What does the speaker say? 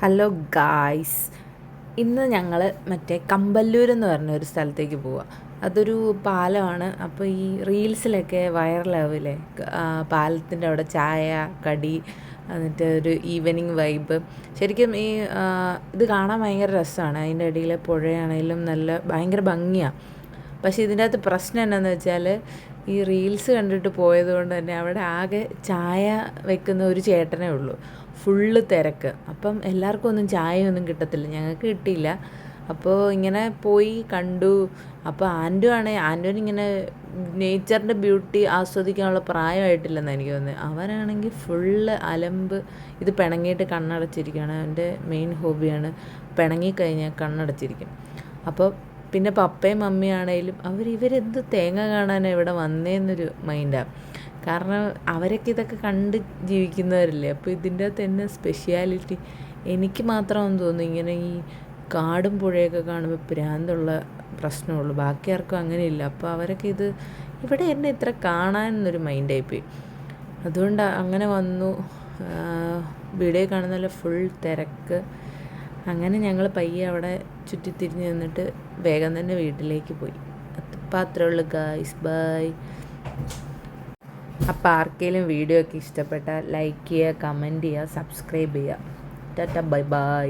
Hello guys, ഇന്ന് ഞങ്ങൾ മറ്റേ കമ്പല്ലൂർ എന്ന് പറഞ്ഞ ഒരു സ്ഥലത്തേക്ക് പോവുക. അതൊരു പാലമാണ്. അപ്പോൾ ഈ റീൽസിലൊക്കെ വൈറലാവില്ലേ, പാലത്തിൻ്റെ അവിടെ ചായ കടി, എന്നിട്ട് ഒരു ഈവനിങ് വൈബ്. ശരിക്കും ഇത് കാണാൻ ഭയങ്കര രസമാണ്. അതിൻ്റെ ഇടയിൽ പുഴയാണെങ്കിലും നല്ല ഭയങ്കര ഭംഗിയാണ്. പക്ഷേ ഇതിൻ്റെ അകത്ത് പ്രശ്നം എന്താണെന്ന് വെച്ചാൽ, ഈ റീൽസ് കണ്ടിട്ട് പോയതുകൊണ്ട് തന്നെ അവിടെ ആകെ ചായ വെക്കുന്ന ഒരു ചേട്ടനേ ഉള്ളൂ. ഫുള്ള് തിരക്ക്. അപ്പം എല്ലാവർക്കും ഒന്നും ചായയൊന്നും കിട്ടത്തില്ല. ഞങ്ങൾക്ക് കിട്ടിയില്ല. അപ്പോൾ ഇങ്ങനെ പോയി കണ്ടു. അപ്പോൾ ആൻറ്റുവിനിങ്ങനെ നേച്ചറിൻ്റെ ബ്യൂട്ടി ആസ്വദിക്കാനുള്ള പ്രായമായിട്ടില്ലെന്ന് എനിക്ക് തോന്നുന്നത്. അവനാണെങ്കിൽ ഫുള്ള് അലമ്പ്. ഇത് പിണങ്ങിയിട്ട് കണ്ണടച്ചിരിക്കുകയാണ്. അവൻ്റെ മെയിൻ ഹോബിയാണ് പിണങ്ങിക്കഴിഞ്ഞാൽ കണ്ണടച്ചിരിക്കും. അപ്പോൾ പിന്നെ പപ്പയും മമ്മിയാണേലും ഇവരെന്ത് തേങ്ങ കാണാനാണ് ഇവിടെ വന്നേന്നൊരു മൈൻഡാണ്. കാരണം അവരൊക്കെ ഇതൊക്കെ കണ്ട് ജീവിക്കുന്നവരല്ലേ. അപ്പോൾ ഇതിൻ്റെ അകത്ത് തന്നെ സ്പെഷ്യാലിറ്റി എനിക്ക് മാത്രമാണെന്ന് തോന്നുന്നു. ഇങ്ങനെ ഈ കാടും പുഴയൊക്കെ കാണുമ്പോൾ ഭ്രാന്തുള്ള പ്രശ്നമുള്ളൂ. ബാക്കി ആർക്കും അങ്ങനെയില്ല. അപ്പോൾ അവരൊക്കെ ഇവിടെ എന്നെ ഇത്ര കാണാനൊരു മൈൻഡായിപ്പോയി. അതുകൊണ്ട് അങ്ങനെ വന്നു. വീഡിയോ കാണുന്നതല്ല, ഫുൾ തിരക്ക്. അങ്ങനെ ഞങ്ങൾ പയ്യെ അവിടെ ചുറ്റിത്തിരിഞ്ഞ് നിന്നിട്ട് വേഗം തന്നെ വീട്ടിലേക്ക് പോയി. അപ്പോൾ അത്രേ ഉള്ളൂ ഗായ്സ്, ബൈ. അപ്പോൾ ആർക്കെങ്കിലും വീഡിയോ ഒക്കെ ഇഷ്ടപ്പെട്ടാൽ ലൈക്ക് ചെയ്യുക, കമൻറ്റ് ചെയ്യുക, സബ്സ്ക്രൈബ് ചെയ്യുക. Tata, bye bye.